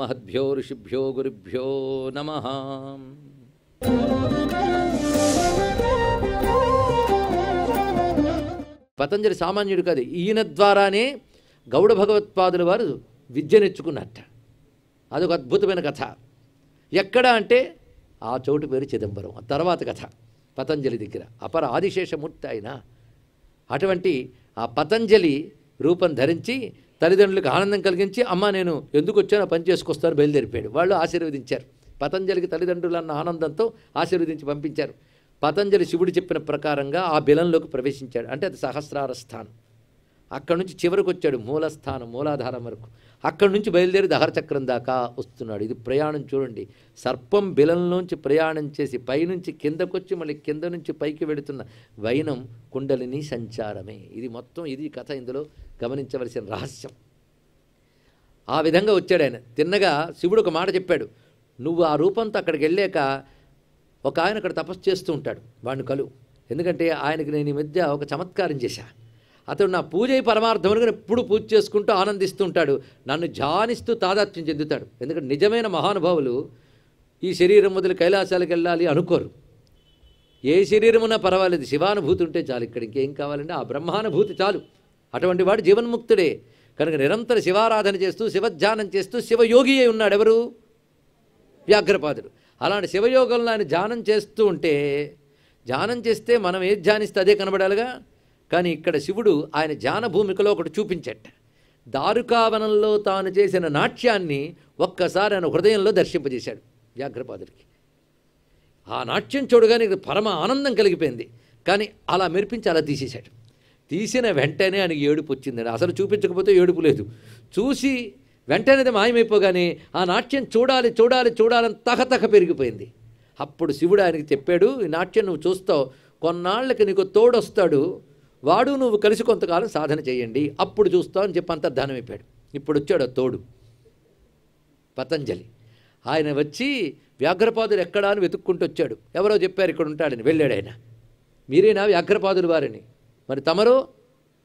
మహద్భ్యో ఋషిభ్యో గురుభ్యో నమః. పతంజలి సామాన్యుడు కాదు. ఈయన ద్వారానే గౌడ భగవత్పాదుల వారు విద్య నేర్చుకున్నట్ట. అదొక అద్భుతమైన కథ. ఎక్కడ అంటే ఆ చోటు పేరు చిదంబరం. తర్వాత కథ పతంజలి దగ్గర అపర ఆదిశేషమూర్తి ఆయన. అటువంటి ఆ పతంజలి రూపం ధరించి తల్లిదండ్రులకు ఆనందం కలిగించి, అమ్మ నేను ఎందుకు వచ్చానో పని చేసుకొస్తాను బయలుదేరిపోయాడు. వాళ్ళు ఆశీర్వదించారు. పతంజలికి తల్లిదండ్రులు అన్న ఆనందంతో ఆశీర్వదించి పంపించారు. పతంజలి శివుడు చెప్పిన ప్రకారంగా ఆ బిలంలోకి ప్రవేశించాడు. అంటే అది సహస్రార స్థానం. అక్కడి నుంచి చివరికి వచ్చాడు మూలస్థానం, మూలాధారం వరకు. అక్కడి నుంచి బయలుదేరి దహరచక్రం దాకా వస్తున్నాడు. ఇది ప్రయాణం చూడండి. సర్పం బిలంలోంచి ప్రయాణం చేసి పైనుంచి కిందకొచ్చి మళ్ళీ కింద నుంచి పైకి వెడుతున్న వైనం కుండలిని సంచారమే. ఇది మొత్తం ఇది కథ. ఇందులో గమనించవలసిన రహస్యం. ఆ విధంగా వచ్చాడు ఆయన. తిన్నగా శివుడు ఒక మాట చెప్పాడు, నువ్వు ఆ రూపంతో అక్కడికి వెళ్ళాక ఒక ఆయన అక్కడ తపస్సు చేస్తూ ఉంటాడు, వాడిని కలువు. ఎందుకంటే ఆయనకి నేను ఈ మధ్య ఒక చమత్కారం చేశా. అతడు నా పూజ పరమార్థములుగా ఎప్పుడు పూజ చేసుకుంటూ ఆనందిస్తూ ఉంటాడు. నన్ను ధ్యానిస్తూ తాదాత్మ్యం చెందుతాడు. ఎందుకంటే నిజమైన మహానుభావులు ఈ శరీరం మొదలు కైలాసాలకు వెళ్ళాలి అనుకోరు. ఏ శరీరం ఉన్నా పర్వాలేదు, శివానుభూతి ఉంటే చాలు. ఇక్కడ ఇంకేం కావాలంటే ఆ బ్రహ్మానుభూతి చాలు. అటువంటి వాడు జీవన్ముక్తుడే. కనుక నిరంతర శివారాధన చేస్తూ శివధ్యానం చేస్తూ శివయోగి అయి ఉన్నాడు. ఎవరు? వ్యాఘ్రపాదుడు. అలాంటి శివయోగంలో ఆయన ధ్యానం చేస్తూ ఉంటే, ధ్యానం చేస్తే మనం ఏది ధ్యానిస్తే అదే కనబడాలిగా. కానీ ఇక్కడ శివుడు ఆయన ధ్యాన భూమికలో ఒకటి చూపించట. దారుకావనంలో తాను చేసిన నాట్యాన్ని ఒక్కసారి ఆయన హృదయంలో దర్శింపజేశాడు వ్యాఘ్రపాదుడికి. ఆ నాట్యం చూడగానే పరమ ఆనందం కలిగిపోయింది. కానీ అలా మెరిపించి అలా తీసేశాడు. తీసిన వెంటనే ఆయనకి ఏడుపు వచ్చిందండి. అసలు చూపించకపోతే ఏడుపు లేదు. చూసి వెంటనే మాయమైపోగానే ఆ నాట్యం చూడాలి చూడాలి చూడాలని తహతహ పెరిగిపోయింది. అప్పుడు శివుడు ఆయనకి చెప్పాడు, ఈ నాట్యం నువ్వు చూస్తావు, కొన్నాళ్ళకి నీకు తోడొస్తాడు, వాడు నువ్వు కలిసి కొంతకాలం సాధన చేయండి, అప్పుడు చూస్తావు అని చెప్పి అంతర్ధానం అయిపోయాడు. ఇప్పుడు వచ్చాడు ఆ తోడు పతంజలి. ఆయన వచ్చి వ్యాఘ్రపాదుడు ఎక్కడా అని వెతుక్కుంటూ వచ్చాడు. ఎవరో చెప్పారు ఇక్కడ ఉంటాడని. వెళ్ళాడు ఆయన. మీరేనా వ్యాఘ్రపాదుడు వారిని? మరి తమరో?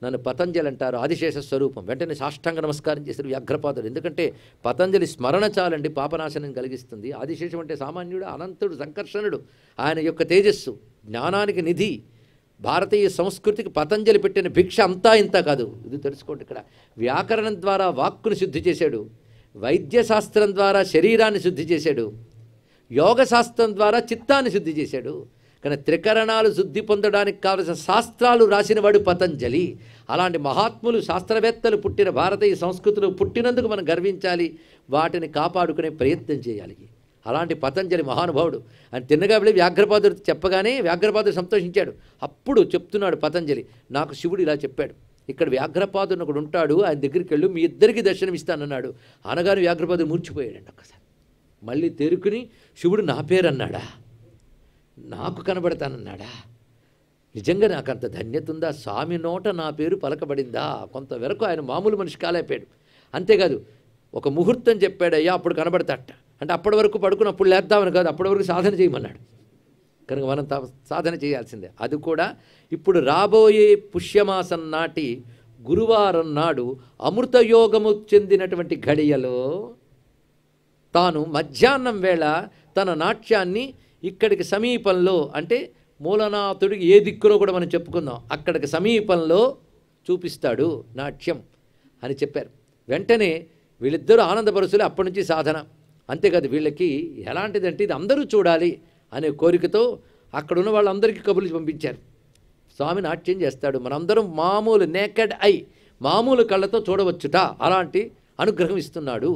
నన్ను పతంజలి అంటారు, ఆదిశేష స్వరూపం. వెంటనే సాష్టాంగ నమస్కారం చేశారు వ్యాఘ్రపాదుడు. ఎందుకంటే పతంజలి స్మరణ చాలండి పాపనాశనం కలిగిస్తుంది. ఆదిశేషం అంటే సామాన్యుడు, అనంతుడు, సంకర్షణుడు. ఆయన యొక్క తేజస్సు జ్ఞానానికి నిధి. భారతీయ సంస్కృతికి పతంజలి పెట్టిన భిక్ష అంతా ఇంత కాదు. ఇది తెలుసుకోండి. ఇక్కడ వ్యాకరణం ద్వారా వాక్కును శుద్ధి చేశాడు, వైద్యశాస్త్రం ద్వారా శరీరాన్ని శుద్ధి చేశాడు, యోగశాస్త్రం ద్వారా చిత్తాన్ని శుద్ధి చేశాడు. కానీ త్రికరణాలు శుద్ధి పొందడానికి కావలసిన శాస్త్రాలు రాసినవాడు పతంజలి. అలాంటి మహాత్ములు శాస్త్రవేత్తలు పుట్టిన భారతీయ సంస్కృతిలో పుట్టినందుకు మనం గర్వించాలి, వాటిని కాపాడుకునే ప్రయత్నం చేయాలి. అలాంటి పతంజలి మహానుభావుడు అని తిన్నగా వెళ్ళి వ్యాఘ్రపాదుడు చెప్పగానే వ్యాఘ్రపాదుడు సంతోషించాడు. అప్పుడు చెప్తున్నాడు పతంజలి, నాకు శివుడు ఇలా చెప్పాడు, ఇక్కడ వ్యాఘ్రపాదుడు ఒకడు ఉంటాడు, ఆయన దగ్గరికి వెళ్ళు, మీ ఇద్దరికి దర్శనమిస్తానన్నాడు. అనగానే వ్యాఘ్రపాదుడు మూర్చిపోయాడండి. ఒక్కసారి మళ్ళీ తేరుకుని, శివుడు నా పేరు అన్నాడా, నాకు కనబడతానన్నాడా, నిజంగా నాకు అంత ధన్యత ఉందా, స్వామి నోట నా పేరు పలకబడిందా? కొంతవరకు ఆయన మామూలు మనిషి కాలేపాడు. అంతేకాదు ఒక ముహూర్తం చెప్పాడయ్యా, అప్పుడు కనబడతాట. అంటే అప్పటి వరకు పడుకున్నప్పుడు లేద్దామని కాదు, అప్పటి వరకు సాధన చేయమన్నాడు. కనుక మనం సాధన చేయాల్సిందే. అది కూడా ఇప్పుడు రాబోయే పుష్యమాసం నాటి గురువారం నాడు అమృతయోగము చెందినటువంటి ఘడియలో తాను మధ్యాహ్నం వేళ తన నాట్యాన్ని ఇక్కడికి సమీపంలో, అంటే మూలనాథుడికి ఏ దిక్కులో కూడా మనం చెప్పుకుందాం, అక్కడికి సమీపంలో చూపిస్తాడు నాట్యం అని చెప్పారు. వెంటనే వీళ్ళిద్దరూ ఆనందపరుచులే. అప్పటి నుంచి సాధన. అంతేకాదు వీళ్ళకి ఎలాంటిదంటే ఇది అందరూ చూడాలి అనే కోరికతో అక్కడున్న వాళ్ళందరికీ కబుర్లు పంపించారు. స్వామి నాట్యం చేస్తాడు, మనందరం మామూలు నేకెడ్ ఐ, మామూలు కళ్ళతో చూడవచ్చుట, అలాంటి అనుగ్రహం ఇస్తున్నాడు.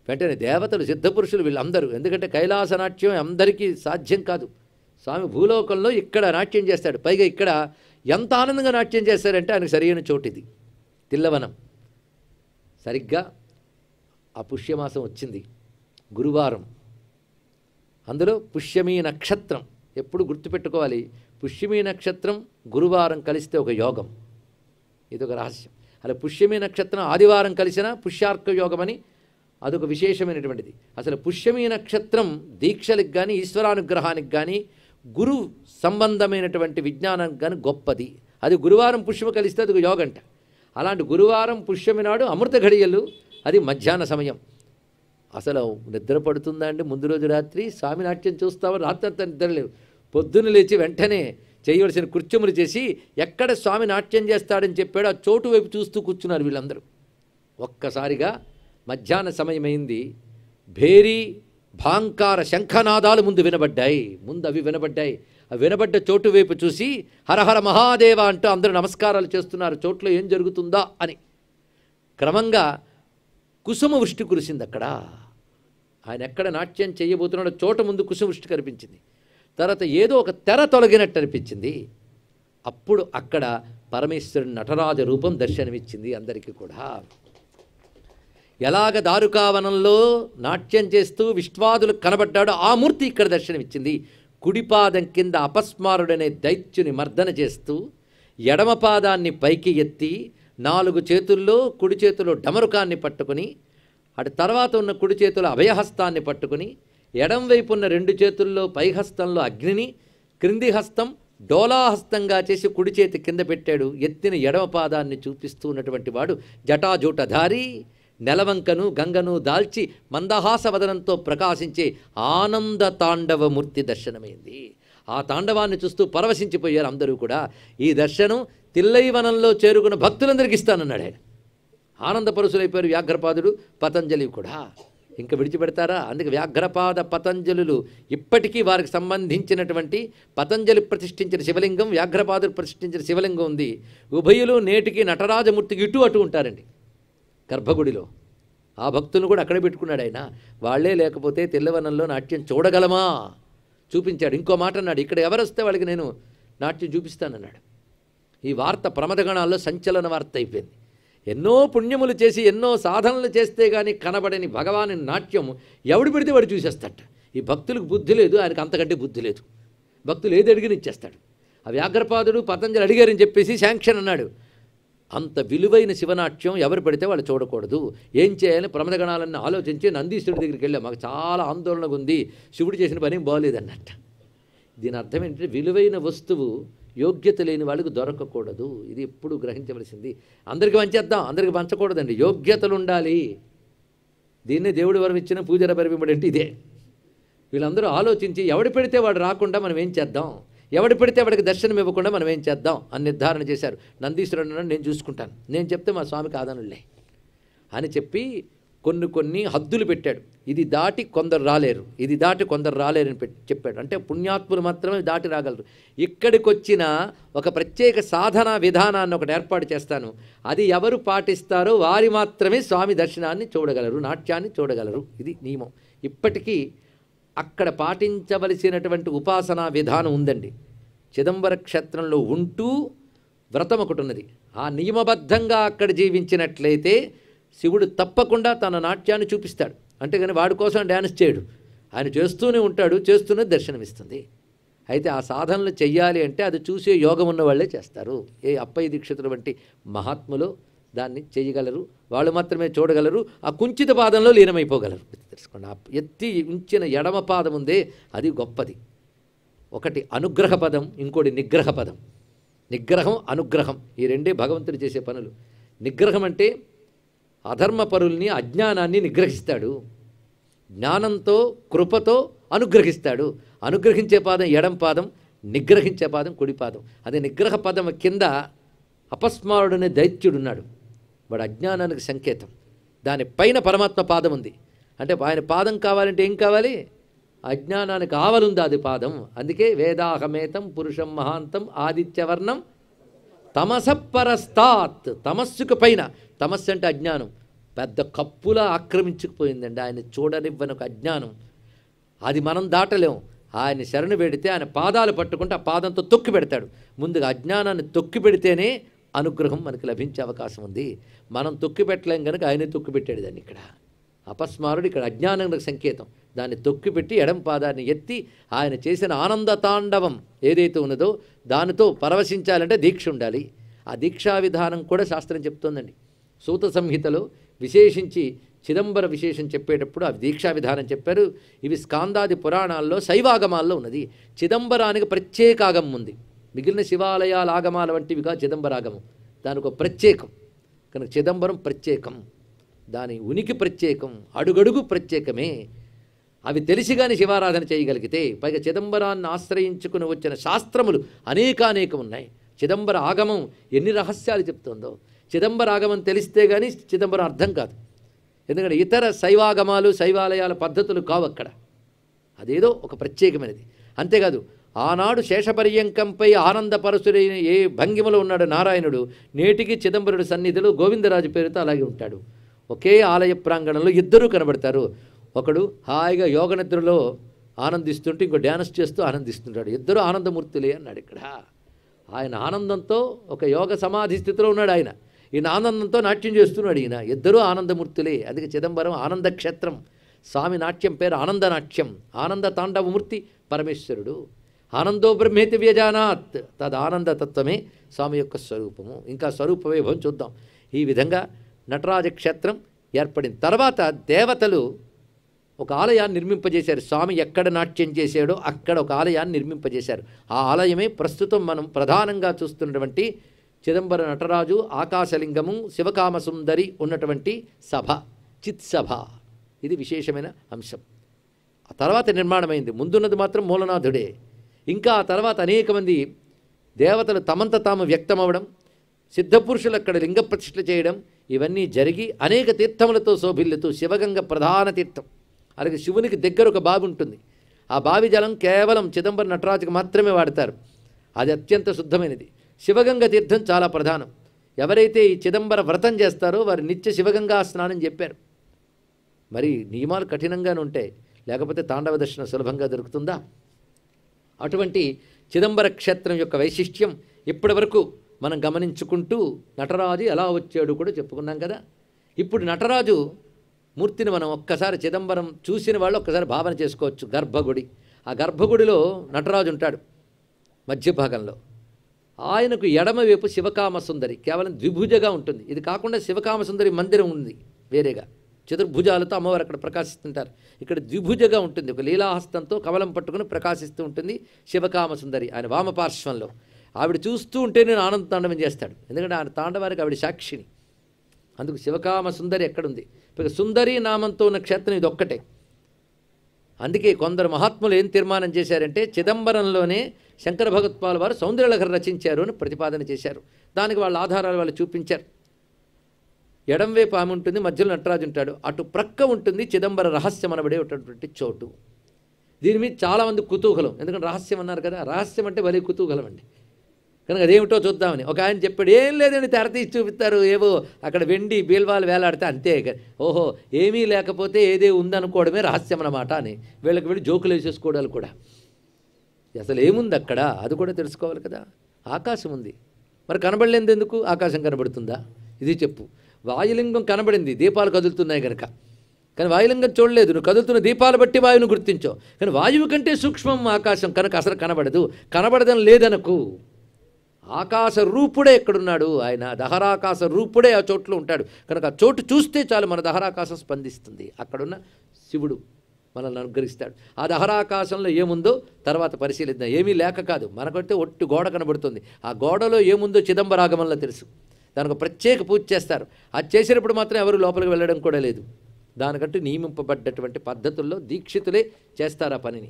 వెంటనే దేవతలు, సిద్ధపురుషులు వీళ్ళందరూ, ఎందుకంటే కైలాస నాట్యం అందరికీ సాధ్యం కాదు. స్వామి భూలోకంలో ఇక్కడ నాట్యం చేస్తాడు. పైగా ఇక్కడ ఎంత ఆనందంగా నాట్యం చేస్తారంటే ఆయనకు సరైన చోటు ఇది తిల్లవనం. సరిగ్గా ఆ పుష్యమాసం వచ్చింది, గురువారం. అందులో పుష్యమీ నక్షత్రం ఎప్పుడు గుర్తుపెట్టుకోవాలి. పుష్యమీ నక్షత్రం గురువారం కలిస్తే ఒక యోగం. ఇదొక రహస్యం. అలా పుష్యమీ నక్షత్రం ఆదివారం కలిసిన పుష్యార్క యోగమని అదొక విశేషమైనటువంటిది. అసలు పుష్యమీ నక్షత్రం దీక్షలకు కానీ ఈశ్వరానుగ్రహానికి కానీ గురు సంబంధమైనటువంటి విజ్ఞానానికి కానీ గొప్పది. అది గురువారం పుష్యమి కలిస్తే అది ఒక యోగంట. అలాంటి గురువారం పుష్యమి నాడు అమృత ఘడియలు, అది మధ్యాహ్న సమయం. అసలు నిద్ర పడుతుందా అండి ముందు రోజు రాత్రి? స్వామి నాట్యం చూస్తామో రాత్రి అంతా నిద్రలేవు. పొద్దున్న లేచి వెంటనే చేయవలసిన కృత్యములు చేసి ఎక్కడ స్వామి నాట్యం చేస్తాడని చెప్పాడు ఆ చోటు వైపు చూస్తూ కూర్చున్నారు వీళ్ళందరూ. ఒక్కసారిగా మధ్యాహ్న సమయమైంది. భేరీ భాంకార శంఖనాదాలు ముందు వినబడ్డాయి. అవి వినబడ్డాయి. ఆ వినబడ్డ చోటు వైపు చూసి హరహర మహాదేవ అంటూ అందరూ నమస్కారాలు చేస్తున్నారు. చోట్లో ఏం జరుగుతుందా అని. క్రమంగా కుసుమ వృష్టి కురిసింది అక్కడ. ఆయన ఎక్కడ నాట్యం చేయబోతున్నాడో చోట ముందు కుసుమ వృష్టి కనిపించింది. తర్వాత ఏదో ఒక తెర తొలగినట్టు అనిపించింది. అప్పుడు అక్కడ పరమేశ్వరుని నటరాజ రూపం దర్శనమిచ్చింది అందరికీ కూడా. ఎలాగ దారుకావనంలో నాట్యం చేస్తూ విశ్వాదులు కనబడ్డాడో ఆ మూర్తి ఇక్కడ దర్శనమిచ్చింది. కుడిపాదం కింద అపస్మారుడనే దైత్యుని మర్దన చేస్తూ ఎడమ పాదాన్ని పైకి ఎత్తి 4 చేతుల్లో కుడి చేతిలో డమరుకాన్ని పట్టుకుని అటు తర్వాత ఉన్న కుడి చేతిలో అభయహస్తాన్ని పట్టుకుని ఎడం వైపు ఉన్న 2 చేతుల్లో పైహస్తంలో అగ్నిని క్రింది హస్తం డోలాహస్తంగా చేసి కుడి చేతి కింద పెట్టాడు. ఎత్తిన ఎడమ పాదాన్ని చూపిస్తూ ఉన్నటువంటి వాడు జటాజూటధారి, నెలవంకను గంగను దాల్చి మందహాస వదనంతో ప్రకాశించే ఆనంద తాండవమూర్తి దర్శనమైంది. ఆ తాండవాన్ని చూస్తూ పరవశించిపోయారు అందరూ కూడా. ఈ దర్శనం తిల్లైవనంలో చేరుకున్న భక్తులందరికీ ఇస్తానన్నాడు ఆయన. ఆనందపరుసులైపోయారు వ్యాఘ్రపాదుడు పతంజలి కూడా. ఇంకా విడిచిపెడతారా? అందుకే వ్యాఘ్రపాద పతంజలులు ఇప్పటికీ వారికి సంబంధించినటువంటి పతంజలి ప్రతిష్ఠించిన శివలింగం, వ్యాఘ్రపాదుడు ప్రతిష్ఠించిన శివలింగం ఉంది. ఉభయులు నేటికి నటరాజమూర్తికి ఇటు అటు ఉంటారండి గర్భగుడిలో. ఆ భక్తులను కూడా అక్కడే పెట్టుకున్నాడు ఆయన. వాళ్లే లేకపోతే తెల్లవనంలో నాట్యం చూడగలమా? చూపించాడు. ఇంకో మాట అన్నాడు, ఇక్కడ ఎవరు వస్తే వాళ్ళకి నేను నాట్యం చూపిస్తానన్నాడు. ఈ వార్త ప్రమదగణాల్లో సంచలన వార్త అయిపోయింది. ఎన్నో పుణ్యములు చేసి ఎన్నో సాధనలు చేస్తే కానీ కనబడని భగవాని నాట్యం ఎవడు పెడితే వాడు చూసేస్తాట. ఈ భక్తులకు బుద్ధి లేదు, ఆయనకు అంతకంటే బుద్ధి లేదు. భక్తులు ఏది అడిగిన ఇచ్చేస్తాడు. ఆ వ్యాఘ్రపాదుడు పతంజలి అడిగారని చెప్పేసి శాంక్షన్ అన్నాడు. అంత విలువైన శివనాట్యం ఎవరు పెడితే వాళ్ళు చూడకూడదు. ఏం చేయాలని ప్రమదగణాలన్నీ ఆలోచించి నందీశ్వరుడి దగ్గరికి వెళ్ళాం. మాకు చాలా ఆందోళనగా ఉంది, శివుడు చేసిన పని బాగోలేదన్నట్ట. దీని అర్థం ఏంటంటే విలువైన వస్తువు యోగ్యత లేని వాళ్ళకు దొరకకూడదు. ఇది ఎప్పుడు గ్రహించవలసింది. అందరికీ పంచేద్దాం, అందరికీ పంచకూడదండి. యోగ్యతలు ఉండాలి. దీన్నే దేవుడి వరం ఇచ్చిన పూజల పరిమిముడు అంటే ఇదే. వీళ్ళందరూ ఆలోచించి ఎవడు పెడితే వాడు రాకుండా మనం ఏం చేద్దాం, ఎవడు పెడితే వాడికి దర్శనం ఇవ్వకుండా మనం ఏం చేద్దాం అని నిర్ధారణ చేశారు. నందీశ్వరుడు నేను చూసుకుంటాను, నేను చెప్తే మా స్వామి కాదనులే అని చెప్పి కొన్ని హద్దులు పెట్టాడు. ఇది దాటి కొందరు రాలేరు, ఇది దాటి కొందరు రాలేరని చెప్పాడు. అంటే పుణ్యాత్ములు మాత్రమే దాటి రాగలరు. ఇక్కడికి వచ్చిన ఒక ప్రత్యేక సాధనా విధానాన్ని ఒకటి ఏర్పాటు చేస్తాను. అది ఎవరు పాటిస్తారో వారి మాత్రమే స్వామి దర్శనాన్ని చూడగలరు, నాట్యాన్ని చూడగలరు. ఇది నియమం. ఇప్పటికీ అక్కడ పాటించవలసినటువంటి ఉపాసనా విధానం ఉందండి. చిదంబర క్షేత్రంలో ఉంటూ వ్రతం ఒకటి ఉన్నది. ఆ నియమబద్ధంగా అక్కడ జీవించినట్లయితే శివుడు తప్పకుండా తన నాట్యాన్ని చూపిస్తాడు. అంతేగాని వాడి కోసం డ్యాన్స్ చేయడు. ఆయన చేస్తూనే ఉంటాడు, చేస్తూనే దర్శనమిస్తుంది. అయితే ఆ సాధనలు చెయ్యాలి అంటే అది చూసే యోగం ఉన్న వాళ్ళే చేస్తారు. ఏ అప్పయ్య దీక్షితుల వంటి మహాత్ములు దాన్ని చేయగలరు, వాళ్ళు మాత్రమే చూడగలరు. ఆ కుంచిత పాదంలో లీనమైపోగలరు. తెలుసుకోండి, ఆ ఎత్తి ఉంచిన ఎడమ పాదం ఉందే అది గొప్పది. ఒకటి అనుగ్రహ పదం, ఇంకోటి నిగ్రహ పదం. నిగ్రహం, అనుగ్రహం ఈ రెండే భగవంతుడు చేసే పనులు. నిగ్రహం అంటే అధర్మపరుల్ని, అజ్ఞానాన్ని నిగ్రహిస్తాడు. జ్ఞానంతో కృపతో అనుగ్రహిస్తాడు. అనుగ్రహించే పాదం ఎడం పాదం, నిగ్రహించే పాదం కుడి పాదం. అదే నిగ్రహ పదం కింద అపస్మారుడనే దైత్యుడున్నాడు. వాడు అజ్ఞానానికి సంకేతం. దానిపైన పరమాత్మ పాదం ఉంది. అంటే ఆయన పాదం కావాలంటే ఏం కావాలి? అజ్ఞానానికి ఆవలుంది అది పాదం. అందుకే వేదాహమేతం పురుషం మహాంతం ఆదిత్యవర్ణం తమసపరస్తాత్. తమస్సుకు పైన, తమస్సు అంటే అజ్ఞానం, పెద్ద కప్పులా ఆక్రమించుకుపోయిందండి. ఆయన చూడనివ్వని ఒక అజ్ఞానం. అది మనం దాటలేం. ఆయన శరణు పెడితే ఆయన పాదాలు పట్టుకుంటే ఆ పాదంతో తొక్కి పెడతాడు. ముందుగా అజ్ఞానాన్ని తొక్కి పెడితేనే అనుగ్రహం మనకి లభించే అవకాశం ఉంది. మనం తొక్కి పెట్టలేం కనుక ఆయనే తొక్కి పెట్టాడు దాన్ని. ఇక్కడ అపస్మారుడు ఇక్కడ అజ్ఞానానికి సంకేతం. దాన్ని తొక్కిపెట్టి ఎడం పాదాన్ని ఎత్తి ఆయన చేసిన ఆనంద తాండవం ఏదైతే ఉన్నదో దానితో పరవశించాలంటే దీక్ష ఉండాలి. ఆ దీక్షా విధానం కూడా శాస్త్రం చెప్తోందండి. సూత సంహితలో విశేషించి చిదంబర విశేషం చెప్పేటప్పుడు ఆ దీక్షా విధానం చెప్పారు. ఇవి స్కాందాది పురాణాల్లో శైవాగమాల్లో ఉన్నది. చిదంబరానికి ప్రత్యేక ఆగమం ఉంది. మిగిలిన శివాలయాల ఆగమాల వంటివిగా చిదంబరాగమం, దానికి ఒక ప్రత్యేకం కనుక చిదంబరం ప్రత్యేకం. దాని ఉనికి ప్రత్యేకం, అడుగడుగు ప్రత్యేకమే. అవి తెలిసి కానీ శివారాధన చేయగలిగితే, పైగా చిదంబరాన్ని ఆశ్రయించుకుని వచ్చిన శాస్త్రములు అనేకానేకం ఉన్నాయి. చిదంబర ఆగమం ఎన్ని రహస్యాలు చెప్తుందో. చిదంబర ఆగమం తెలిస్తే కానీ చిదంబరం అర్థం కాదు. ఎందుకంటే ఇతర శైవాగమాలు శైవాలయాల పద్ధతులు కావు అక్కడ. అదేదో ఒక ప్రత్యేకమైనది. అంతేకాదు, ఆనాడు శేషపర్యంకంపై ఆనందపరచుడైన ఏ భంగిమలో ఉన్నాడు నారాయణుడు, నేటికి చిదంబరుడు సన్నిధిలో గోవిందరాజు పేరుతో అలాగే ఉంటాడు. ఒకే ఆలయ ప్రాంగణంలో ఇద్దరూ కనబడతారు. ఒకడు హాయిగా యోగనిద్రలో ఆనందిస్తుంటే ఇంకో డ్యాన్స్ చేస్తూ ఆనందిస్తుంటాడు. ఇద్దరు ఆనందమూర్తులే అన్నాడు ఇక్కడ. ఆయన ఆనందంతో ఒక యోగ సమాధి స్థితిలో ఉన్నాడు ఆయన. ఈయన ఆనందంతో నాట్యం చేస్తున్నాడు ఈయన. ఇద్దరూ ఆనందమూర్తులే. అందుకే చిదంబరం ఆనందక్షేత్రం. స్వామి నాట్యం పేరు ఆనందనాట్యం. ఆనంద తాండవమూర్తి పరమేశ్వరుడు. ఆనందో బ్రహ్మేతి వ్యజానాత్, తదానందతత్వమే స్వామి యొక్క స్వరూపము. ఇంకా స్వరూప వైభవం చూద్దాం. ఈ విధంగా నటరాజ క్షేత్రం ఏర్పడింది. తర్వాత దేవతలు ఒక ఆలయాన్ని నిర్మింపజేశారు. స్వామి ఎక్కడ నాట్యం చేశాడో అక్కడ ఒక ఆలయాన్ని నిర్మింపజేశారు. ఆ ఆలయమే ప్రస్తుతం మనం ప్రధానంగా చూస్తున్నటువంటి చిదంబర నటరాజు, ఆకాశలింగము, శివకామసుందరి ఉన్నటువంటి సభ, చిత్సభ. ఇది విశేషమైన అంశం. ఆ తర్వాత నిర్మాణమైంది. ముందున్నది మాత్రం మూలనాథుడే. ఇంకా ఆ తర్వాత అనేక మంది దేవతలు తమంత తాము వ్యక్తమవడం, సిద్ధపురుషులు అక్కడ లింగ ప్రతిష్ఠ చేయడం, ఇవన్నీ జరిగి అనేక తీర్థములతో శోభిల్లుతూ శివగంగ ప్రధాన తీర్థం. అలాగే శివునికి దగ్గర ఒక బావి ఉంటుంది. ఆ బావి జలం కేవలం చిదంబర నటరాజుకు మాత్రమే వాడతారు. అది అత్యంత శుద్ధమైనది. శివగంగ తీర్థం చాలా ప్రధానం. ఎవరైతే ఈ చిదంబర వ్రతం చేస్తారో వారు నిత్య శివగంగా స్నానం చెప్పారు. మరి నియమాలు కఠినంగానే ఉంటాయి, లేకపోతే తాండవ దర్శనం సులభంగా దొరుకుతుందా? అటువంటి చిదంబర క్షేత్రం యొక్క వైశిష్ట్యం ఇప్పటి వరకు మనం గమనించుకుంటూ నటరాజు ఎలా వచ్చాడు కూడా చెప్పుకున్నాం కదా. ఇప్పుడు నటరాజు మూర్తిని మనం ఒక్కసారి చిదంబరం చూసిన వాళ్ళు ఒక్కసారి భావన చేసుకోవచ్చు. గర్భగుడి, ఆ గర్భగుడిలో నటరాజు ఉంటాడు మధ్య భాగంలో. ఆయనకు ఎడమవైపు శివకామసుందరి కేవలం ద్విభుజగా ఉంటుంది. ఇది కాకుండా శివకామసుందరి మందిరం ఉంది వేరేగా, చతుర్భుజాలతో అమ్మవారు అక్కడ ప్రకాశిస్తుంటారు. ఇక్కడ ద్విభుజగా ఉంటుంది. ఒక లీలాహస్తంతో కమలం పట్టుకుని ప్రకాశిస్తూ ఉంటుంది శివకామసుందరి ఆయన వామపార్శ్వంలో. ఆవిడ చూస్తూ ఉంటే నేను ఆనంద తాండవం చేస్తాడు. ఎందుకంటే ఆ తాండవానికి ఆవిడ సాక్షిని. అందుకు శివకామసుందరి ఎక్కడుంది? ఇక సుందరి నామంతో ఉన్న క్షేత్రం ఇది ఒక్కటే. అందుకే కొందరు మహాత్ములు ఏం తీర్మానం చేశారంటే చిదంబరంలోనే శంకర భగవత్పాల్ వారు సౌందర్యలహరి రచించారు అని ప్రతిపాదన చేశారు. దానికి వాళ్ళ ఆధారాలు వాళ్ళు చూపించారు. ఎడంవైపు ఆమె ఉంటుంది, మధ్యలో నటరాజు ఉంటాడు. అటు ప్రక్క ఉంటుంది చిదంబర రహస్యం అనబడేటటువంటి చోటు. దీని మీద చాలామంది కుతూహలం. ఎందుకంటే రహస్యం అన్నారు కదా, రహస్యం అంటే భలే కుతూహలం అండి. కనుక అదేమిటో చూద్దామని ఒక ఆయన చెప్పాడు. ఏం లేదండి, తెరతీసి చూపిస్తారు, ఏవో అక్కడ వెండి బీల్వాలు వేలాడితే అంతే. ఓహో, ఏమీ లేకపోతే ఏదే ఉందనుకోవడమే రహస్యం అన్నమాట అని వీళ్ళకి వెళ్ళి జోకులు వేసేసుకోవడాలు కూడా. అసలు ఏముంది అక్కడ అది కూడా తెలుసుకోవాలి కదా. ఆకాశం ఉంది, మరి కనబడలేదు ఎందుకు? ఆకాశం కనబడుతుందా? ఇది చెప్పు. వాయులింగం కనబడింది, దీపాలు కదులుతున్నాయి కనుక. కానీ వాయులింగం చూడలేదు, నువ్వు కదులుతున్న దీపాలు బట్టి వాయువును గుర్తించావు. కానీ వాయువు కంటే సూక్ష్మం ఆకాశం కనుక అసలు కనబడదు. కనబడదని లేదనకు. ఆకాశ రూపుడే ఎక్కడున్నాడు ఆయన, దహరాకాశ రూపుడే ఆ చోట్లో ఉంటాడు కనుక ఆ చోటు చూస్తే చాలు మన దహరాకాశం స్పందిస్తుంది. అక్కడున్న శివుడు మనల్ని అనుగ్రహిస్తాడు. ఆ దహరాకాశంలో ఏముందో తర్వాత పరిశీలిద్దాం. ఏమీ లేక కాదు, మనకంటే ఒట్టి గోడ కనబడుతుంది. ఆ గోడలో ఏముందో చిదంబరాగమంలో తెలుసు. దానికి ప్రత్యేక పూజ చేస్తారు. అది చేసినప్పుడు మాత్రం ఎవరు లోపలికి వెళ్ళడం కూడా లేదు. దానికంటూ నియమింపబడ్డటువంటి పద్ధతుల్లో దీక్షితులే చేస్తారు ఆ పనిని.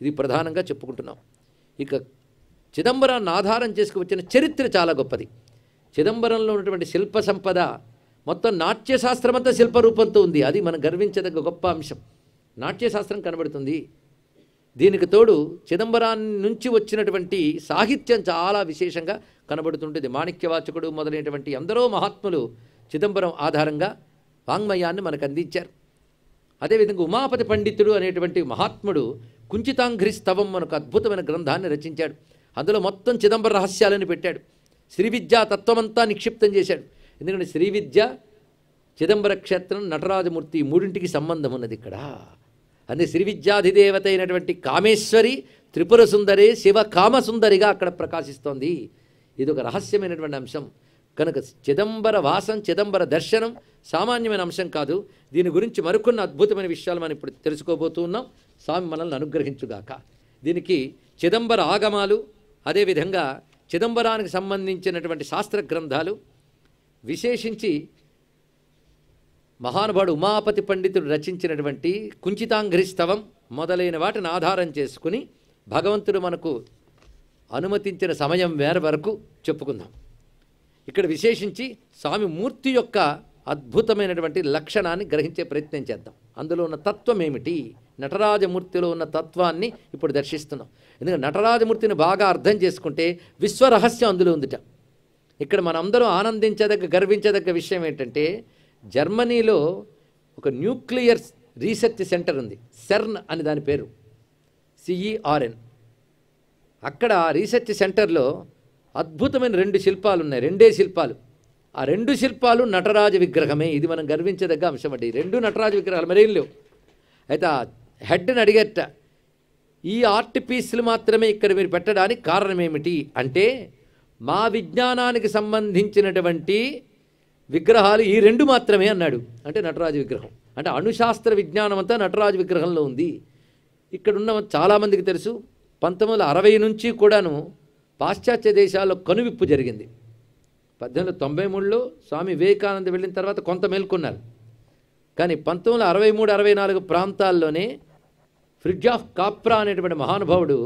ఇది ప్రధానంగా చెప్పుకుంటున్నాం. ఇక చిదంబరాన్ని ఆధారం చేసుకువచ్చిన చరిత్ర చాలా గొప్పది. చిదంబరంలో ఉన్నటువంటి శిల్ప సంపద మొత్తం నాట్యశాస్త్రమంతా శిల్పరూపంతో ఉంది. అది మనం గర్వించదగ్గ గొప్ప అంశం. నాట్యశాస్త్రం కనబడుతుంది. దీనికి తోడు చిదంబరాన్ని నుంచి వచ్చినటువంటి సాహిత్యం చాలా విశేషంగా కనబడుతుంటుంది. మాణిక్యవాచకుడు మొదలైనటువంటి ఎందరో మహాత్ములు చిదంబరం ఆధారంగా వాంగ్మయాన్ని మనకు అందించారు. అదేవిధంగా ఉమాపతి పండితుడు అనేటువంటి మహాత్ముడు కుంచితాంఘ్రి స్తవం మనకు అద్భుతమైన గ్రంథాన్ని రచించాడు. అందులో మొత్తం చిదంబర రహస్యాలను పెట్టాడు. శ్రీ విద్యా తత్వమంతా నిక్షిప్తం చేశాడు. ఎందుకంటే శ్రీ విద్య, చిదంబర క్షేత్రం, నటరాజమూర్తి మూడింటికి సంబంధం ఉన్నది ఇక్కడ. అన్ని శ్రీ విద్యాధిదేవత అయినటువంటి కామేశ్వరి త్రిపుర సుందరి శివ కామసుందరిగా అక్కడ ప్రకాశిస్తోంది. ఇది ఒక రహస్యమైనటువంటి అంశం. కనుక చిదంబర వాసం, చిదంబర దర్శనం సామాన్యమైన అంశం కాదు. దీని గురించి మరికొన్ని అద్భుతమైన విషయాలు మనం ఇప్పుడు తెలుసుకోబోతూ ఉన్నాం. స్వామి మనల్ని అనుగ్రహించుగాక. దీనికి చిదంబర ఆగమాలు, అదేవిధంగా చిదంబరానికి సంబంధించినటువంటి శాస్త్ర గ్రంథాలు, విశేషించి మహానుభావుడు ఉమాపతి పండితుడు రచించినటువంటి కుంచితాంఘ్రి స్తవం మొదలైన వాటిని ఆధారం చేసుకుని భగవంతుడు మనకు అనుమతించిన సమయం వేరే వరకు చెప్పుకుందాం. ఇక్కడ విశేషించి స్వామి మూర్తి యొక్క అద్భుతమైనటువంటి లక్షణాన్ని గ్రహించే ప్రయత్నం చేద్దాం. అందులో ఉన్న తత్వం ఏమిటి, నటరాజమూర్తిలో ఉన్న తత్వాన్ని ఇప్పుడు దర్శిస్తున్నాం. ఎందుకంటే నటరాజమూర్తిని బాగా అర్థం చేసుకుంటే విశ్వరహస్యం అందులో ఉందిట. ఇక్కడ మనందరం ఆనందించదగ్గ గర్వించదగ్గ విషయం ఏంటంటే, జర్మనీలో ఒక న్యూక్లియర్ రీసెర్చ్ సెంటర్ ఉంది, సెర్న్ అని దాని పేరు, CERN. అక్కడ రీసెర్చ్ సెంటర్లో అద్భుతమైన 2 శిల్పాలు ఉన్నాయి, 2 శిల్పాలు. ఆ 2 శిల్పాలు నటరాజ విగ్రహమే. ఇది మనం గర్వించదగ్గ అంశం అండి. 2 నటరాజ విగ్రహాలు, మరేం లేవు. అయితే ఆ హెడ్ని అడిగేట, ఈ ఆర్ట్ పీస్లు మాత్రమే ఇక్కడ మీరు పెట్టడానికి కారణం ఏమిటి అంటే, మా విజ్ఞానానికి సంబంధించినటువంటి విగ్రహాలు ఈ 2 మాత్రమే అన్నాడు. అంటే నటరాజు విగ్రహం అంటే అణుశాస్త్ర విజ్ఞానం అంతా నటరాజు విగ్రహంలో ఉంది. ఇక్కడున్న చాలామందికి తెలుసు, 1960 నుంచి కూడాను పాశ్చాత్య దేశాల్లో కనువిప్పు జరిగింది. 1893లో స్వామి వివేకానంద వెళ్ళిన తర్వాత కొంత మేల్కొన్నారు. కానీ 1963-64 ప్రాంతాల్లోనే ఫ్రిడ్జాఫ్ కాప్రా అనేటువంటి మహానుభావుడు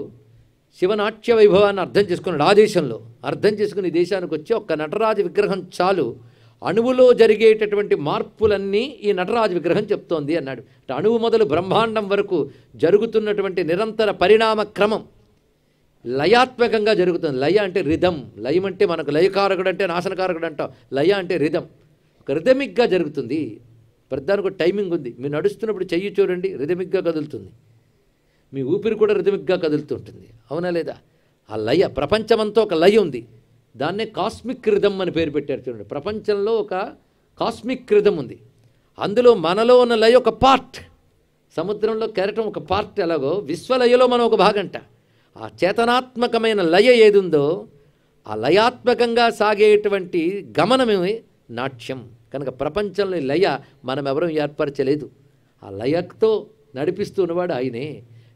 శివనాట్య వైభవాన్ని అర్థం చేసుకున్నాడు. ఆ దేశంలో అర్థం చేసుకుని ఈ దేశానికి వచ్చి ఒక్క నటరాజు విగ్రహం చాలు, అణువులో జరిగేటటువంటి మార్పులన్నీ ఈ నటరాజు విగ్రహం చెప్తోంది అన్నాడు. అణువు మొదలు బ్రహ్మాండం వరకు జరుగుతున్నటువంటి నిరంతర పరిణామ క్రమం లయాత్మకంగా జరుగుతుంది. లయ అంటే రిధం, లయం అంటే మనకు లయకారకుడు అంటే నాశనకారకుడు అంటాం, లయ అంటే రిధం, ఒక రిథమిక్గా జరుగుతుంది. ప్రతిదానికి ఒక టైమింగ్ ఉంది. మీరు నడుస్తున్నప్పుడు చెయ్యి చూడండి, రిథమిక్గా కదులుతుంది. మీ ఊపిరి కూడా రిథమిక్గా కదులుతుంటుంది, అవునా లేదా? ఆ లయ, ప్రపంచమంతా ఒక లయ ఉంది. దాన్నే కాస్మిక్ రిథమ్ అని పేరు పెట్టారు. చూడండి, ప్రపంచంలో ఒక కాస్మిక్ రిథమ్ ఉంది. అందులో మనలో ఉన్న లయ ఒక పార్ట్, సముద్రంలో కెరటం ఒక పార్ట్, ఎలాగో విశ్వలయలో మనం ఒక భాగంట. ఆ చేతనాత్మకమైన లయ ఏది ఉందో ఆ లయాత్మకంగా సాగేటువంటి గమనమే నాట్యం. కనుక ప్రపంచంలో లయ మనం ఎవరూ ఏర్పరచలేదు, ఆ లయతో నడిపిస్తూ ఉన్నవాడు ఆయనే.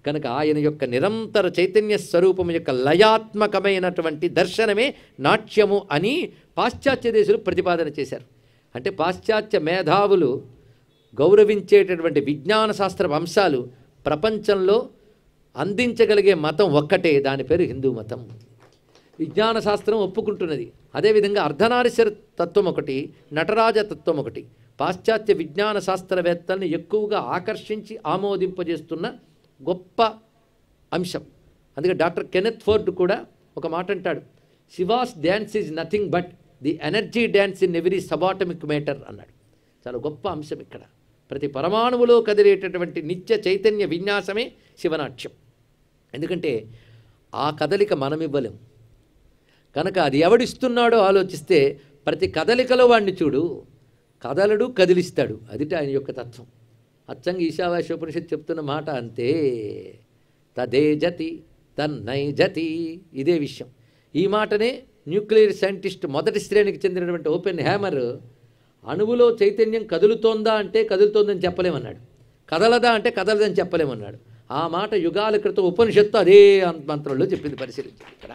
కనుక ఆయన యొక్క నిరంతర చైతన్య స్వరూపం యొక్క లయాత్మకమైనటువంటి దర్శనమే నాట్యము అని పాశ్చాత్య దేశాలు ప్రతిపాదన చేశారు. అంటే పాశ్చాత్య మేధావులు గౌరవించేటటువంటి విజ్ఞాన శాస్త్ర అంశాలు ప్రపంచంలో అందించగలిగే మతం ఒక్కటే, దాని పేరు హిందూ మతం. విజ్ఞాన శాస్త్రం ఒప్పుకుంటున్నది. అదేవిధంగా అర్ధనారీశ్వర తత్వం ఒకటి, నటరాజ తత్వం ఒకటి పాశ్చాత్య విజ్ఞాన శాస్త్రవేత్తల్ని ఎక్కువగా ఆకర్షించి ఆమోదింపజేస్తున్న గొప్ప అంశం. అందుకే డాక్టర్ కెనెత్ ఫోర్డ్ కూడా ఒక మాట అంటాడు, she was dance is nothing but the energy dance in every subatomic matter అన్నాడు. చాలా గొప్ప అంశం. ఇక్కడ ప్రతి పరమాణువులో కదిలేటటువంటి నిత్య చైతన్య విన్యాసమే శివనాట్యం. ఎందుకంటే ఆ కదలిక మనం ఇవ్వలేం. కనుక అది ఎవడిస్తున్నాడో ఆలోచిస్తే ప్రతి కదలికలో వాడిని చూడు, కదలడు కదిలిస్తాడు. అదిట ఆయన యొక్క తత్వం. అచ్చంగా ఈశావాస్యోపనిషత్తు చెప్తున్న మాట అంతే, తదే జతి తన్నై జతి, ఇదే విషయం. ఈ మాటనే న్యూక్లియర్ సైంటిస్ట్ మొదటి శ్రేణికి చెందినటువంటి ఓపెన్ హ్యామర్ అణువులో చైతన్యం కదులుతోందా అంటే కదులుతోందని చెప్పలేమన్నాడు, కదలదా అంటే కదలదని చెప్పలేమన్నాడు. ఆ మాట యుగాల క్రితం ఉపనిషత్తు అదే మంత్రంలో చెప్పింది. పరిశీలించారు ఇక్కడ.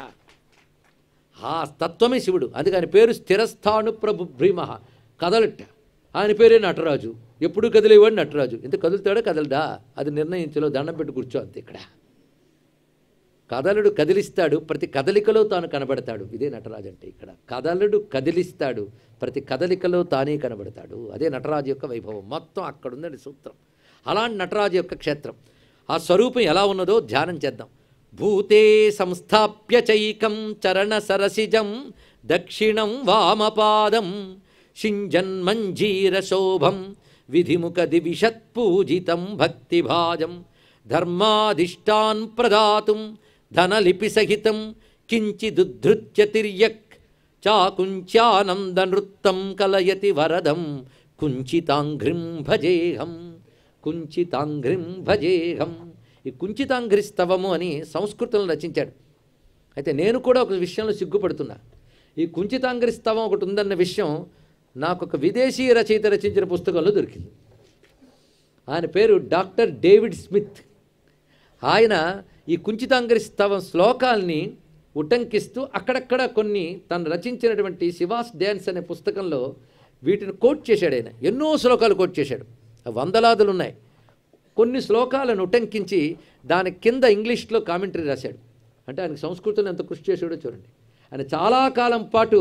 ఆ తత్వమే శివుడు. అందుకే ఆయన పేరు స్థిరస్థాను ప్రభు భ్రీమ, కదలట. ఆయన పేరే నటరాజు, ఎప్పుడు కదిలేవాడు నటరాజు. ఎంత కదులుతాడో కదలడా అది నిర్ణయించలో, దండం పెట్టి కూర్చో అంతే. ఇక్కడ కదలుడు కదిలిస్తాడు, ప్రతి కదలికలో తాను కనబడతాడు. ఇదే నటరాజు అంటే. ఇక్కడ కదలుడు కదిలిస్తాడు, ప్రతి కదలికలో తానే కనబడతాడు. అదే నటరాజు యొక్క వైభవం. మొత్తం అక్కడ ఉందండి సూత్రం. అలాంటి నటరాజు యొక్క క్షేత్రం, ఆ స్వరూపం ఎలా ఉన్నదో ధ్యానం చేద్దాం. భూతే సంస్థాప్య చైకం చరణ సరసిజం దక్షిణం వామపాదం షింజన్మంజీర శోభం విధిముఖ దివిషత్పూజితం భక్తిభాజం ధర్మాధిష్టాన్ ప్రదాతుం ధనలిపి సహితం కించిదుద్ధృత్య తిర్యక్ చాకుంచానంద నృత్తం కలయతి వరదం కుంచితాంఘ్రిం భజేహం, కుంచితాంఘ్రిం భజేహం. ఈ కుంచితాంఘ్రి స్తవము అని సంస్కృతంలో రచించాడు. అయితే నేను కూడా ఒక విషయంలో సిగ్గుపడుతున్నా. ఈ కుంచితాంఘ్రి స్తవం ఒకటి ఉందన్న విషయం నాకు ఒక విదేశీ రచయిత రచించిన పుస్తకంలో దొరికింది. ఆయన పేరు డాక్టర్ డేవిడ్ స్మిత్. ఆయన ఈ కుంచితాంఘ్రి స్తవం శ్లోకాల్ని ఉటంకిస్తూ అక్కడక్కడ కొన్ని తను రచించినటువంటి శివాస్ డ్యాన్స్ అనే పుస్తకంలో వీటిని కోట్ చేశాడు ఆయన. ఎన్నో శ్లోకాలు కోట్ చేశాడు, వందలాదులు ఉన్నాయి. కొన్ని శ్లోకాలను ఉటంకించి దాని కింద ఇంగ్లీష్లో కామెంటరీ రాశాడు. అంటే ఆయనకు సంస్కృతంలో ఎంత కృషి చేశాడో చూడండి. ఆయన చాలా కాలం పాటు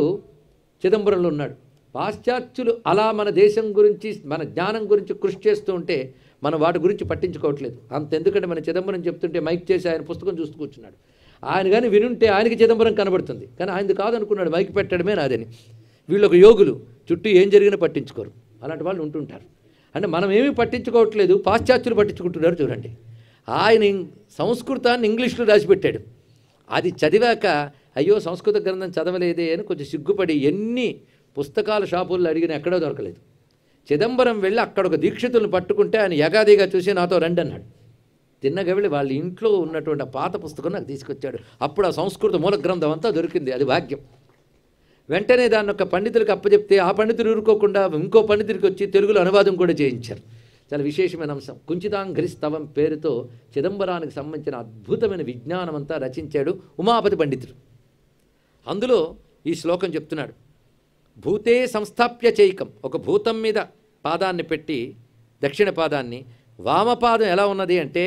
చిదంబరంలో ఉన్నాడు. పాశ్చాత్యులు అలా మన దేశం గురించి, మన జ్ఞానం గురించి కృషి చేస్తూ ఉంటే మనం వాటి గురించి పట్టించుకోవట్లేదు. ఎందుకంటే మన చిదంబరం చెప్తుంటే మైక్ చేసి ఆయన పుస్తకం చూస్తూ కూర్చున్నాడు. ఆయన కానీ వినుంటే ఆయనకి చిదంబరం కనబడుతుంది, కానీ ఆయనది కాదనుకున్నాడు, మైక్ పెట్టడమే నాదని. వీళ్ళొక యోగులు, చుట్టూ ఏం జరిగినా పట్టించుకోరు, అలాంటి వాళ్ళు ఉంటుంటారు. అంటే మనం ఏమీ పట్టించుకోవట్లేదు, పాశ్చాత్యులు పట్టించుకుంటున్నారు చూడండి. ఆయన సంస్కృతాన్ని ఇంగ్లీష్లో రాసిపెట్టాడు. అది చదివాక అయ్యో సంస్కృత గ్రంథం చదవలేదే అని కొంచెం సిగ్గుపడి ఎన్ని పుస్తకాల షాపుల్లో అడిగినా ఎక్కడో దొరకలేదు. చిదంబరం వెళ్ళి అక్కడ ఒక దీక్షితులను పట్టుకుంటే ఆయన యగాదిగా చూసి నాతో రండి అన్నాడు. తిన్నగా వెళ్ళి వాళ్ళ ఇంట్లో ఉన్నటువంటి పాత పుస్తకం నాకు తీసుకొచ్చాడు. అప్పుడు ఆ సంస్కృత మూల గ్రంథం అంతా దొరికింది. అది భాగ్యం. వెంటనే దాన్ని ఒక పండితులకు అప్పచెప్తే ఆ పండితులు ఊరుకోకుండా ఇంకో పండితుడికి వచ్చి తెలుగులో అనువాదం కూడా చేయించారు. చాలా విశేషమైన అంశం. కుంచితాంఘ్రిస్తవం పేరుతో చిదంబరానికి సంబంధించిన అద్భుతమైన విజ్ఞానం అంతా రచించాడు ఉమాపతి పండితుడు. అందులో ఈ శ్లోకం చెప్తున్నాడు. భూతే సంస్థాప్య చైకం, ఒక భూతం మీద పాదాన్ని పెట్టి దక్షిణ పాదాన్ని, వామపాదం ఎలా ఉన్నది అంటే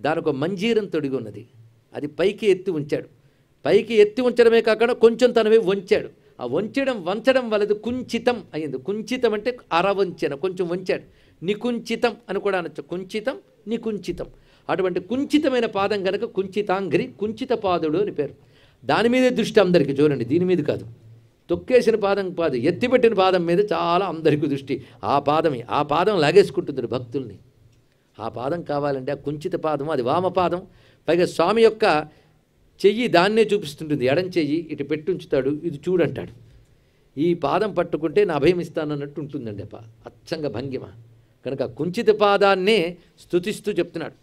దానికి ఒక మంజీరం తొడిగి ఉన్నది, అది పైకి ఎత్తి ఉంచాడు. పైకి ఎత్తి ఉంచడమే కాకుండా కొంచెం తనవే వంచాడు. ఆ వంచడం వలది కుంచితం అయింది. కుంచితం అంటే అరవంచన, కొంచెం వంచాడు. నికుంచితం అని కూడా అనొచ్చు. కుంచితం నికుంచితం. అటువంటి కుంచితమైన పాదం కనుక కుంచితాంఘ్రి, కుంచిత పాదుడు అని పేరు. దాని మీదే దృష్టి అందరికీ, చూడండి, దీని మీద కాదు. తొక్కేసిన పాదం కాదు, ఎత్తిపెట్టిన పాదం మీద చాలా అందరికీ దృష్టి. ఆ పాదం లాగేసుకుంటుంది భక్తుల్ని. ఆ పాదం కావాలంటే ఆ కుంచిత పాదం, అది వామపాదం. పైగా స్వామి యొక్క చెయ్యి దాన్నే చూపిస్తుంటుంది. ఎడం చెయ్యి ఇటు పెట్టుంచుతాడు, ఇది చూడంటాడు. ఈ పాదం పట్టుకుంటే నా అభయం ఇస్తానన్నట్టు ఉంటుందండి అచ్చంగా భంగిమ. కనుక కుంచిత పాదాన్నే స్తుతిస్తూ చెప్తున్నాడు.